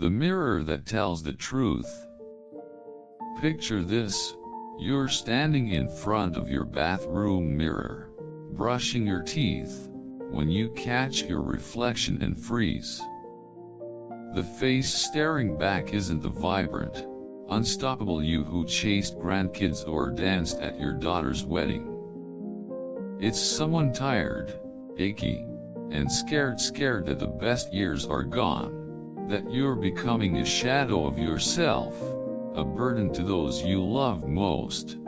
the mirror that tells the truth. Picture this: you're standing in front of your bathroom mirror, brushing your teeth, when you catch your reflection and freeze. The face staring back isn't the vibrant, unstoppable you who chased grandkids or danced at your daughter's wedding. It's someone tired, achy, and scared that the best years are gone, that you're becoming a shadow of yourself, a burden to those you love most.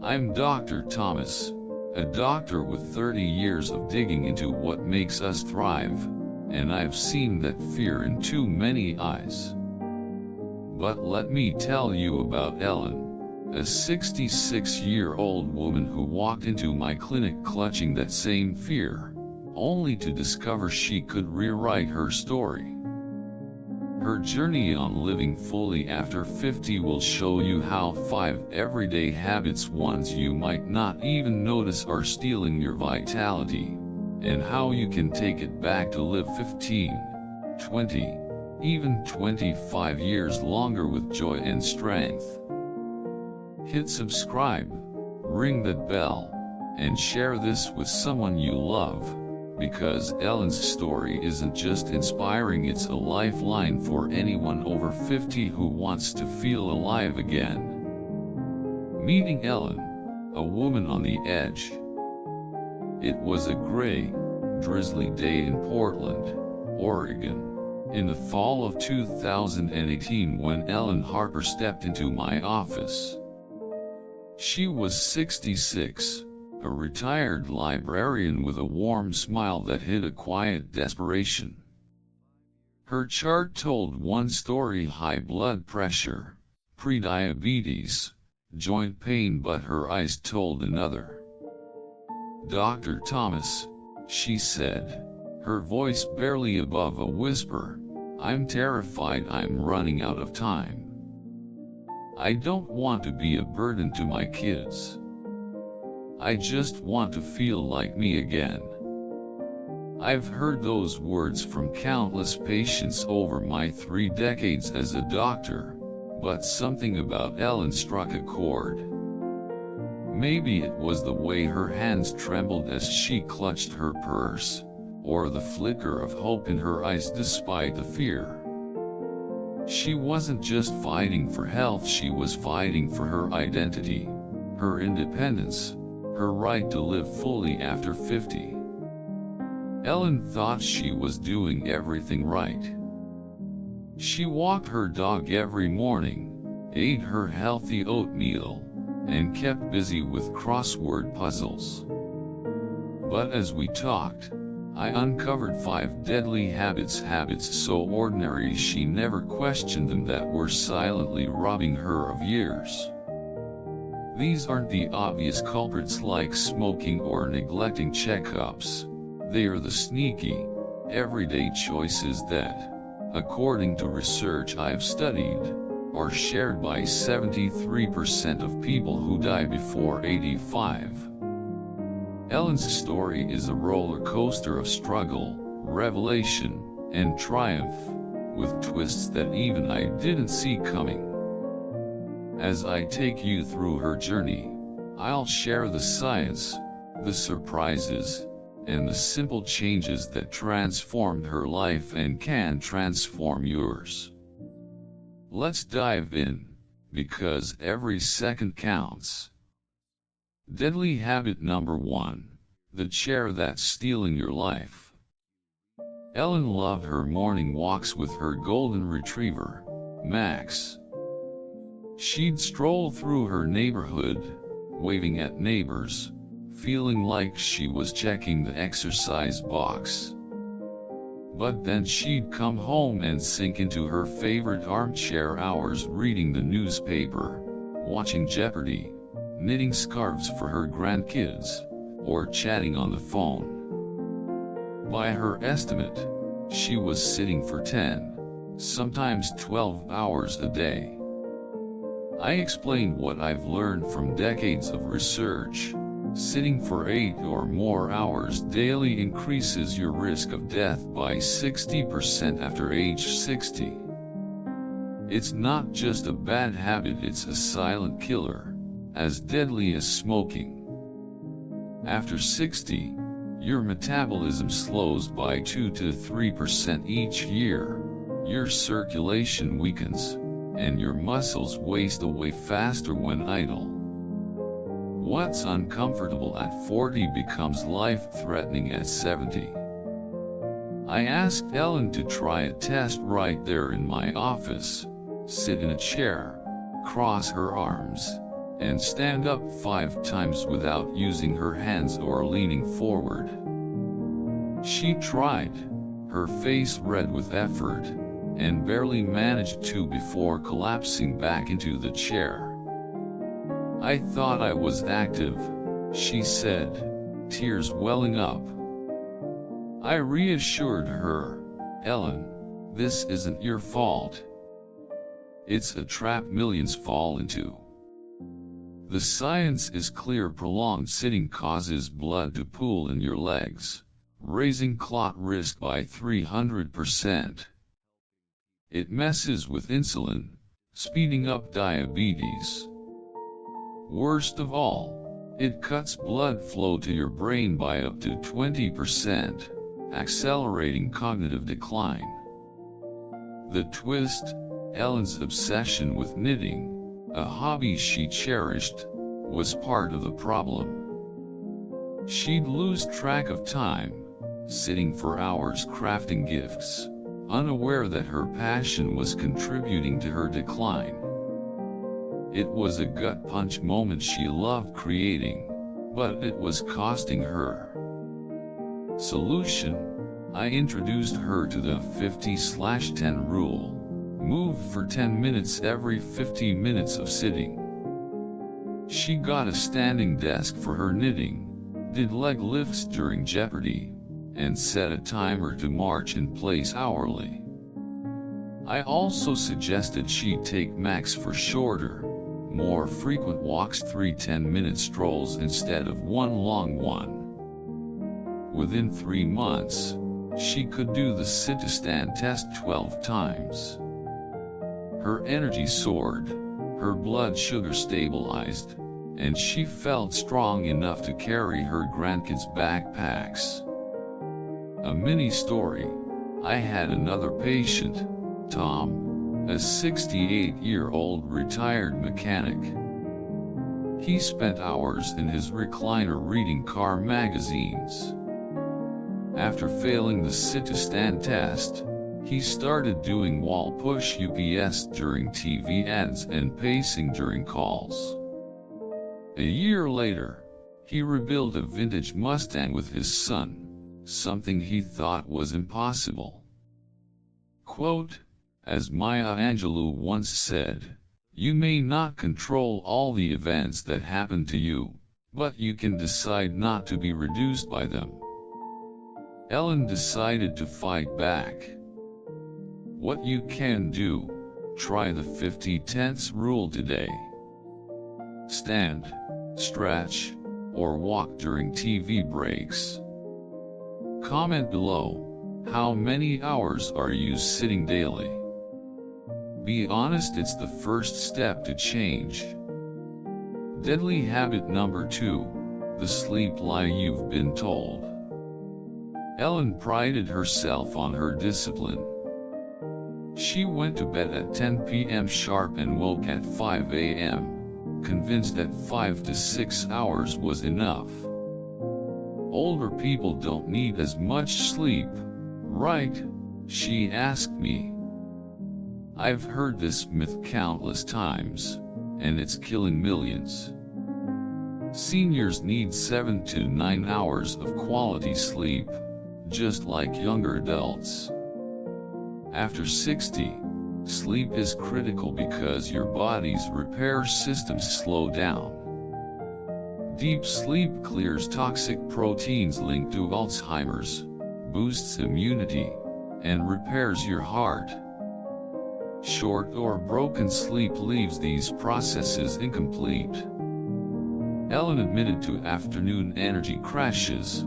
I'm Dr. Thomas, a doctor with 30 years of digging into what makes us thrive, and I've seen that fear in too many eyes. But let me tell you about Ellen, a 66-year-old woman who walked into my clinic clutching that same fear, only to discover she could rewrite her story. Her journey on living fully after 50 will show you how 5 everyday habits, ones you might not even notice, are stealing your vitality, and how you can take it back to live 15, 20, even 25 years longer with joy and strength. Hit subscribe, ring that bell, and share this with someone you love, because Ellen's story isn't just inspiring, it's a lifeline for anyone over 50 who wants to feel alive again. Meeting Ellen, a woman on the edge. It was a gray, drizzly day in Portland, Oregon, in the fall of 2018 when Ellen Harper stepped into my office. She was 66, a retired librarian with a warm smile that hid a quiet desperation. Her chart told one story: high blood pressure, prediabetes, joint pain, but her eyes told another. "Dr. Thomas," she said, her voice barely above a whisper, "I'm terrified I'm running out of time. I don't want to be a burden to my kids. I just want to feel like me again." I've heard those words from countless patients over my 3 decades as a doctor, but something about Ellen struck a chord. Maybe it was the way her hands trembled as she clutched her purse, or the flicker of hope in her eyes despite the fear. She wasn't just fighting for health, she was fighting for her identity, her independence, her right to live fully after 50. Ellen thought she was doing everything right. She walked her dog every morning, ate her healthy oatmeal, and kept busy with crossword puzzles. But as we talked, I uncovered 5 deadly habits so ordinary she never questioned them, that were silently robbing her of years. These aren't the obvious culprits like smoking or neglecting checkups. They are the sneaky, everyday choices that, according to research I've studied, are shared by 73% of people who die before 85. Ellen's story is a roller coaster of struggle, revelation, and triumph, with twists that even I didn't see coming. As I take you through her journey, I'll share the science, the surprises, and the simple changes that transformed her life and can transform yours. Let's dive in, because every second counts. Deadly habit number 1, the chair that's stealing your life. Ellen loved her morning walks with her golden retriever, Max. She'd stroll through her neighborhood, waving at neighbors, feeling like she was checking the exercise box. But then she'd come home and sink into her favorite armchair hours, reading the newspaper, watching Jeopardy, knitting scarves for her grandkids, or chatting on the phone. By her estimate, she was sitting for 10, sometimes 12 hours a day. I explained what I've learned from decades of research, Sitting for 8 or more hours daily increases your risk of death by 60% after age 60. It's not just a bad habit, it's a silent killer, as deadly as smoking. After 60, your metabolism slows by 2 to 3% each year, your circulation weakens, and your muscles waste away faster when idle. What's uncomfortable at 40 becomes life-threatening at 70. I asked Ellen to try a test right there in my office: sit in a chair, cross her arms, and stand up 5 times without using her hands or leaning forward. She tried, her face red with effort, and barely managed to before collapsing back into the chair. "I thought I was active," she said, tears welling up. I reassured her, "Ellen, this isn't your fault. It's a trap millions fall into. The science is clear: prolonged sitting causes blood to pool in your legs, raising clot risk by 300%. It messes with insulin, speeding up diabetes. Worst of all, it cuts blood flow to your brain by up to 20%, accelerating cognitive decline." The twist: Ellen's obsession with knitting, a hobby she cherished, was part of the problem. She'd lose track of time, sitting for hours crafting gifts, unaware that her passion was contributing to her decline. It was a gut punch moment. She loved creating, but it was costing her. Solution: I introduced her to the 50/10 rule. Move for 10 minutes every 50 minutes of sitting. She got a standing desk for her knitting, did leg lifts during Jeopardy, and set a timer to march in place hourly. I also suggested she take Max for shorter, more frequent walks, 3 10-minute strolls instead of one long one. Within 3 months, she could do the sit-to-stand test 12 times. Her energy soared, her blood sugar stabilized, and she felt strong enough to carry her grandkids' backpacks. A mini story: I had another patient, Tom, a 68-year-old retired mechanic. He spent hours in his recliner reading car magazines. After failing the sit-to-stand test, he started doing wall push UPS during TV ads and pacing during calls. A year later, he rebuilt a vintage Mustang with his son, something he thought was impossible. Quote, as Maya Angelou once said, "You may not control all the events that happen to you, but you can decide not to be reduced by them." Ellen decided to fight back. What you can do: try the 50/10 rule today. Stand, stretch, or walk during TV breaks. Comment below, how many hours are you sitting daily? Be honest, it's the first step to change. Deadly habit number 2, the sleep lie you've been told. Ellen prided herself on her discipline. She went to bed at 10 p.m. sharp and woke at 5 a.m., convinced that 5 to 6 hours was enough. Older people don't need as much sleep, right? She asked me. I've heard this myth countless times, and it's killing millions. Seniors need 7 to 9 hours of quality sleep, just like younger adults. After 60, sleep is critical because your body's repair systems slow down. Deep sleep clears toxic proteins linked to Alzheimer's, boosts immunity, and repairs your heart. Short or broken sleep leaves these processes incomplete. Ellen admitted to afternoon energy crashes,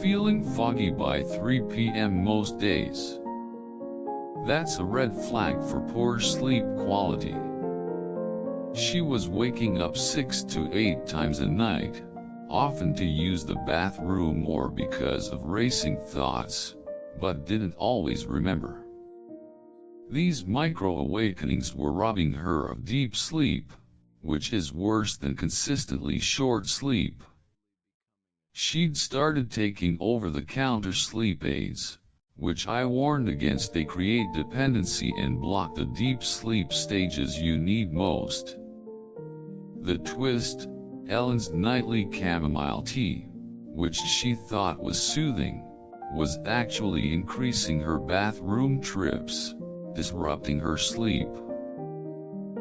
feeling foggy by 3 p.m. most days. That's a red flag for poor sleep quality. She was waking up 6 to 8 times a night, often to use the bathroom or because of racing thoughts, but didn't always remember. These micro-awakenings were robbing her of deep sleep, which is worse than consistently short sleep. She'd started taking over-the-counter sleep aids, which I warned against. They create dependency and block the deep sleep stages you need most. The twist: Ellen's nightly chamomile tea, which she thought was soothing, was actually increasing her bathroom trips, disrupting her sleep.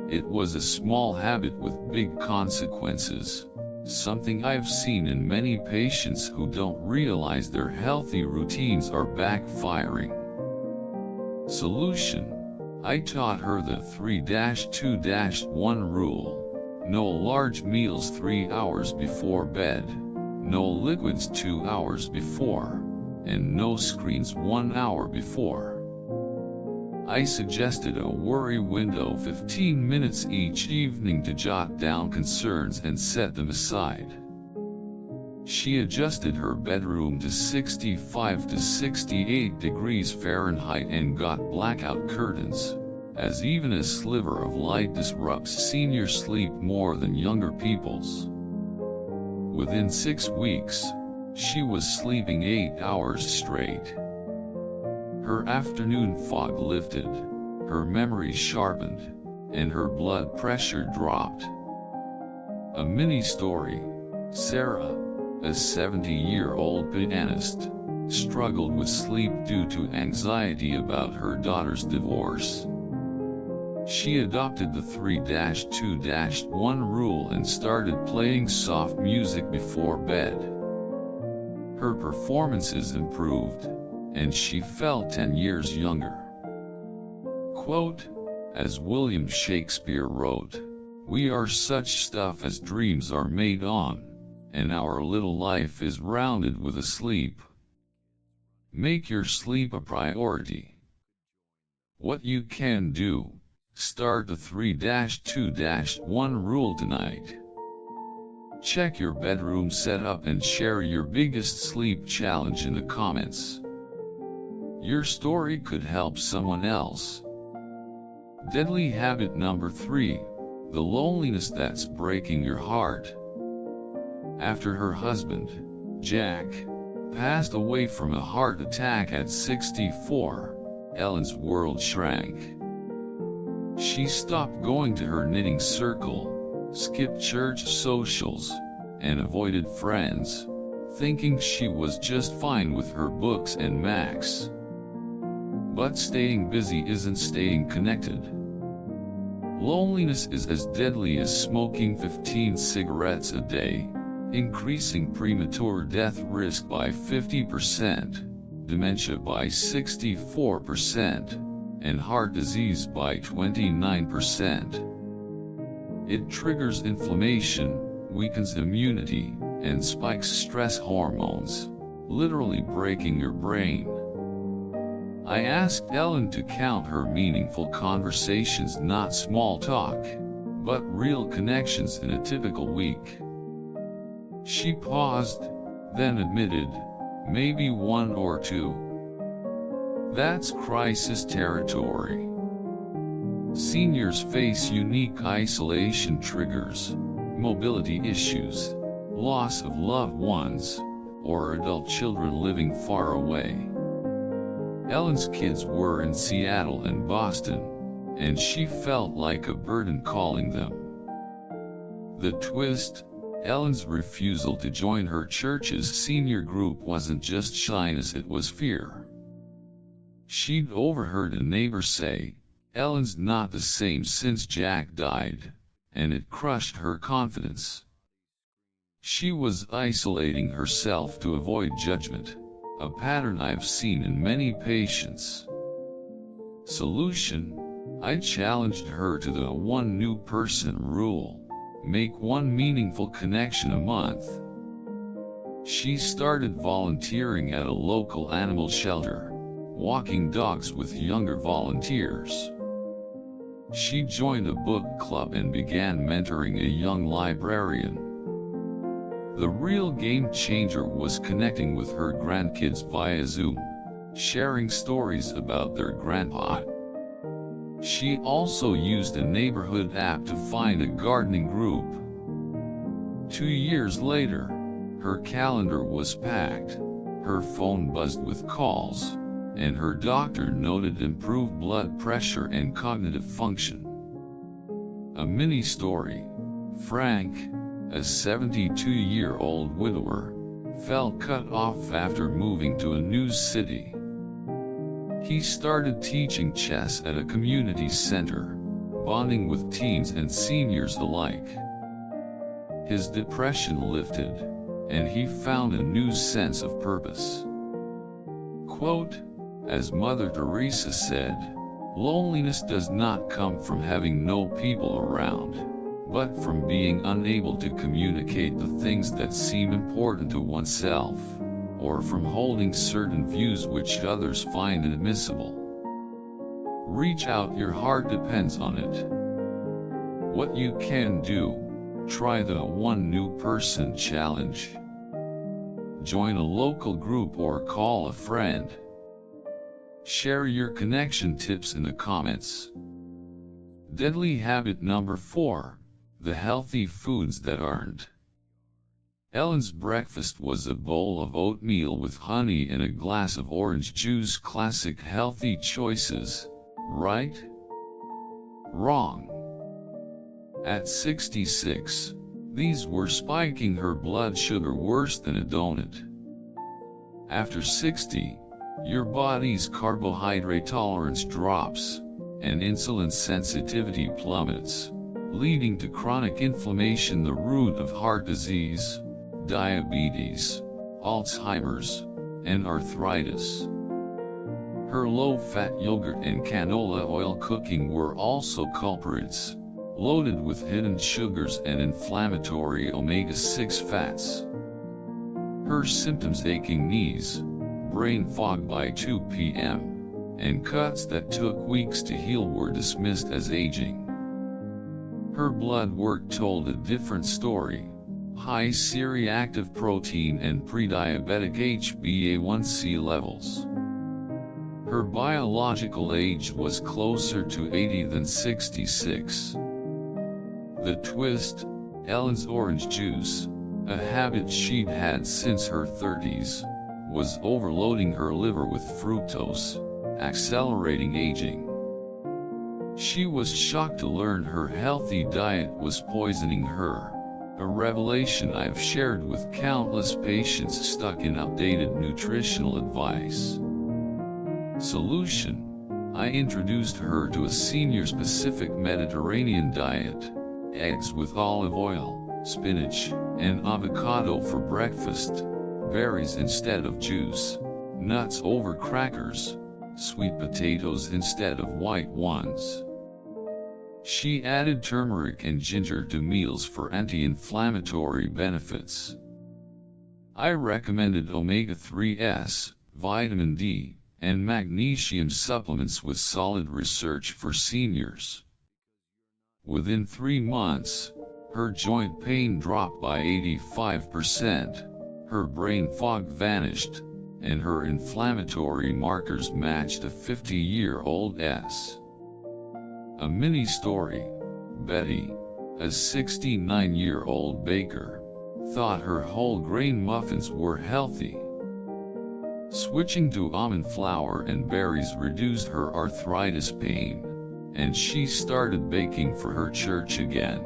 It was a small habit with big consequences, something I've seen in many patients who don't realize their healthy routines are backfiring. Solution: I taught her the 3-2-1 rule. No large meals 3 hours before bed, no liquids 2 hours before, and no screens 1 hour before. I suggested a worry window, 15 minutes each evening to jot down concerns and set them aside. She adjusted her bedroom to 65 to 68 degrees Fahrenheit and got blackout curtains, as even a sliver of light disrupts senior sleep more than younger people's. Within 6 weeks, she was sleeping 8 hours straight. Her afternoon fog lifted, her memory sharpened, and her blood pressure dropped. A mini story: Sarah, a 70-year-old pianist, struggled with sleep due to anxiety about her daughter's divorce. She adopted the 3-2-1 rule and started playing soft music before bed. Her performances improved, and she felt 10 years younger. Quote: as William Shakespeare wrote, "We are such stuff as dreams are made on, and our little life is rounded with a sleep." Make your sleep a priority. What you can do: start the 3-2-1 rule tonight. Check your bedroom setup and share your biggest sleep challenge in the comments. Your story could help someone else. Deadly habit number 3: the loneliness that's breaking your heart. After her husband, Jack, passed away from a heart attack at 64, Ellen's world shrank. She stopped going to her knitting circle, skipped church socials, and avoided friends, thinking she was just fine with her books and Macs. But staying busy isn't staying connected. Loneliness is as deadly as smoking 15 cigarettes a day, increasing premature death risk by 50%, dementia by 64%, and heart disease by 29%. It triggers inflammation, weakens immunity, and spikes stress hormones, literally breaking your brain. I asked Ellen to count her meaningful conversations, not small talk, but real connections in a typical week. She paused, then admitted, maybe 1 or 2. That's crisis territory. Seniors face unique isolation triggers, mobility issues, loss of loved ones, or adult children living far away. Ellen's kids were in Seattle and Boston, and she felt like a burden calling them. The twist: Ellen's refusal to join her church's senior group wasn't just shyness, it was fear. She'd overheard a neighbor say, "Ellen's not the same since Jack died," and it crushed her confidence. She was isolating herself to avoid judgment, a pattern I've seen in many patients. Solution: I challenged her to the 1 new person rule. Make one meaningful connection a month. She started volunteering at a local animal shelter, walking dogs with younger volunteers. She joined a book club and began mentoring a young librarian. The real game changer was connecting with her grandkids via Zoom, sharing stories about their grandpa. She also used a neighborhood app to find a gardening group. 2 years later, her calendar was packed, her phone buzzed with calls, and her doctor noted improved blood pressure and cognitive function. A mini story. Frank, a 72-year-old widower, felt cut off after moving to a new city. He started teaching chess at a community center, bonding with teens and seniors alike. His depression lifted, and he found a new sense of purpose. Quote, as Mother Teresa said, loneliness does not come from having no people around, but from being unable to communicate the things that seem important to oneself, or from holding certain views which others find inadmissible. Reach out, your heart depends on it. What you can do: try the One New Person Challenge. Join a local group or call a friend. Share your connection tips in the comments. Deadly habit number 4, the healthy foods that aren't. Ellen's breakfast was a bowl of oatmeal with honey and a glass of orange juice. Classic healthy choices, right? Wrong. At 66, these were spiking her blood sugar worse than a donut. After 60, your body's carbohydrate tolerance drops, and insulin sensitivity plummets, leading to chronic inflammation, the root of heart disease, diabetes, Alzheimer's, and arthritis. Her low-fat yogurt and canola oil cooking were also culprits, loaded with hidden sugars and inflammatory omega-6 fats. Her symptoms: aching knees, brain fog by 2 p.m., and cuts that took weeks to heal were dismissed as aging. Her blood work told a different story: high C-reactive protein and pre-diabetic HbA1c levels. Her biological age was closer to 80 than 66. The twist: Ellen's orange juice, a habit she'd had since her 30s, was overloading her liver with fructose, accelerating aging. She was shocked to learn her healthy diet was poisoning her, a revelation I've shared with countless patients stuck in outdated nutritional advice. Solution: I introduced her to a senior-specific Mediterranean diet: eggs with olive oil, spinach, and avocado for breakfast, berries instead of juice, nuts over crackers, sweet potatoes instead of white ones. She added turmeric and ginger to meals for anti-inflammatory benefits. I recommended omega-3s, vitamin D, and magnesium supplements with solid research for seniors. Within 3 months, her joint pain dropped by 85%, her brain fog vanished, and her inflammatory markers matched a 50-year-old's. A mini story: Betty, a 69-year-old baker, thought her whole grain muffins were healthy. Switching to almond flour and berries reduced her arthritis pain, and she started baking for her church again.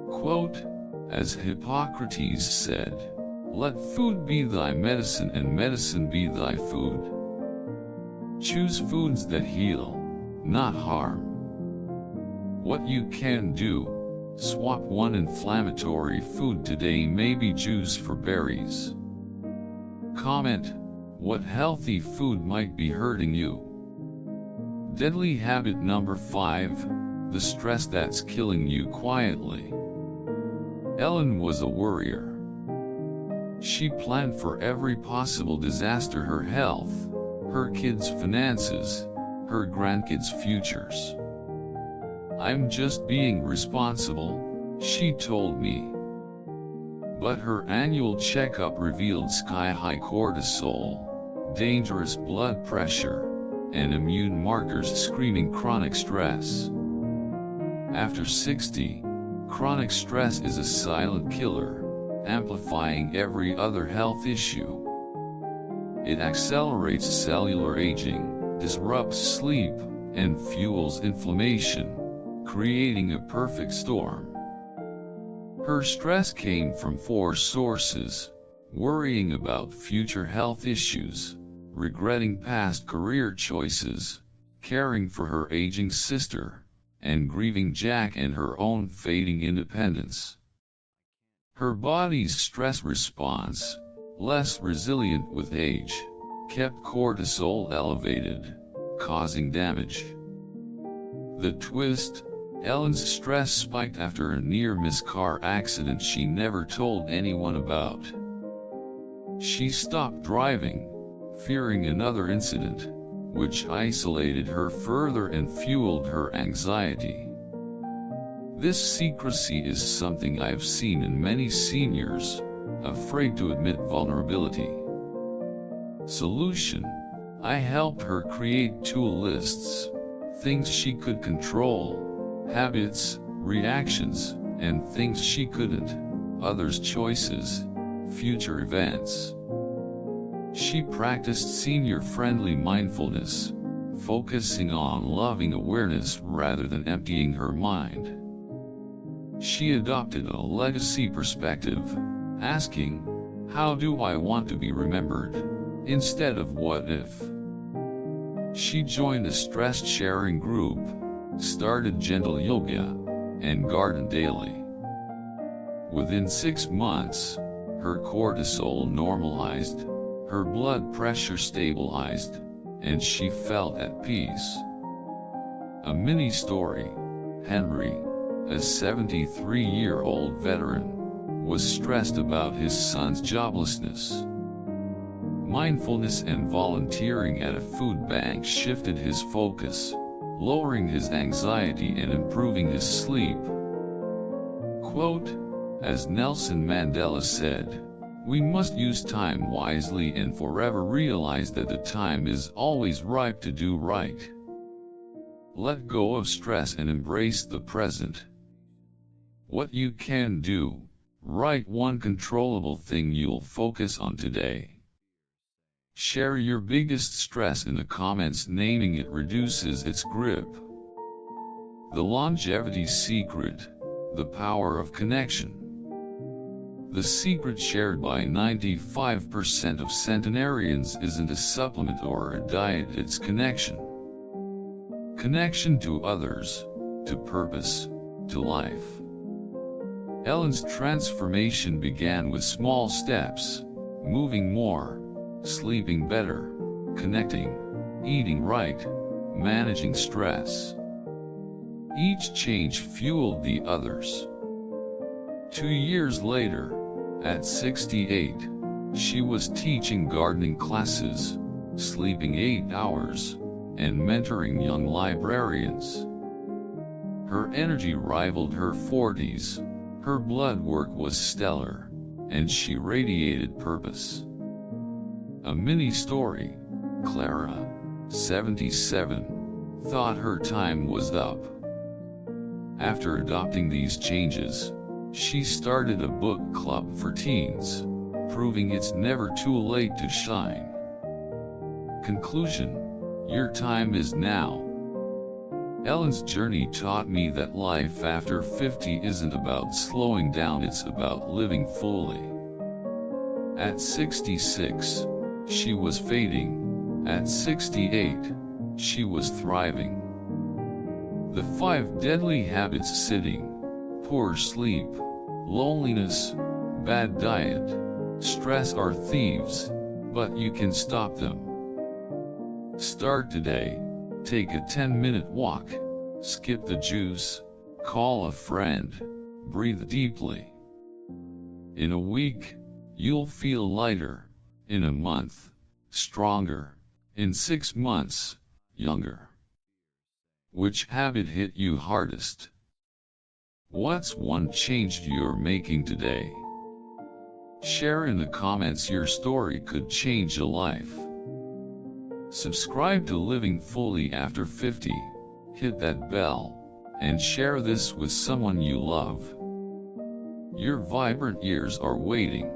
Quote, as Hippocrates said, let food be thy medicine and medicine be thy food. Choose foods that heal, not harm. What you can do: swap one inflammatory food today, maybe juice for berries. Comment, what healthy food might be hurting you? Deadly habit number 5, the stress that's killing you quietly. Ellen was a worrier. She planned for every possible disaster: her health, her kids' finances, her grandkids' futures. "I'm just being responsible," she told me. But her annual checkup revealed sky-high cortisol, dangerous blood pressure, and immune markers screaming chronic stress. After 60, chronic stress is a silent killer, amplifying every other health issue. It accelerates cellular aging, disrupts sleep, and fuels inflammation, creating a perfect storm. Her stress came from 4 sources: worrying about future health issues, regretting past career choices, caring for her aging sister, and grieving Jack and her own fading independence. Her body's stress response, less resilient with age, kept cortisol elevated, causing damage. The twist: Ellen's stress spiked after a near-miss car accident she never told anyone about. She stopped driving, fearing another incident, which isolated her further and fueled her anxiety. This secrecy is something I've seen in many seniors, afraid to admit vulnerability. Solution: I helped her create tool lists, things she could control, habits, reactions, and things she couldn't, others' choices, future events. She practiced senior-friendly mindfulness, focusing on loving awareness rather than emptying her mind. She adopted a legacy perspective, asking, "How do I want to be remembered?" instead of "what if." She joined a stress-sharing group, started gentle yoga, and gardened daily. Within 6 months, her cortisol normalized, her blood pressure stabilized, and she felt at peace. A mini story: Henry, a 73-year-old veteran, was stressed about his son's joblessness. Mindfulness and volunteering at a food bank shifted his focus, lowering his anxiety and improving his sleep. Quote, as Nelson Mandela said, "We must use time wisely and forever realize that the time is always ripe to do right." Let go of stress and embrace the present. What you can do: write one controllable thing you'll focus on today. Share your biggest stress in the comments. Naming it reduces its grip. The longevity secret: the power of connection. The secret shared by 95% of centenarians isn't a supplement or a diet, it's connection. Connection to others, to purpose, to life. Ellen's transformation began with small steps: moving more, sleeping better, connecting, eating right, managing stress. Each change fueled the others. 2 years later, at 68, she was teaching gardening classes, sleeping 8 hours, and mentoring young librarians. Her energy rivaled her 40s, her blood work was stellar, and she radiated purpose. A mini story: Clara, 77, thought her time was up. After adopting these changes, she started a book club for teens, proving it's never too late to shine. Conclusion: your time is now. Ellen's journey taught me that life after 50 isn't about slowing down, it's about living fully. At 66, she was fading. At 68, she was thriving. The 5 deadly habits: sitting, poor sleep, loneliness, bad diet, stress are thieves, but you can stop them. Start today. Take a 10-minute walk, skip the juice, call a friend, breathe deeply. In a week, you'll feel lighter. In a month, stronger. In 6 months, younger. Which habit hit you hardest? What's one change you're making today? Share in the comments. Your story could change a life. Subscribe to Living Fully After 50, hit that bell, and share this with someone you love. Your vibrant years are waiting.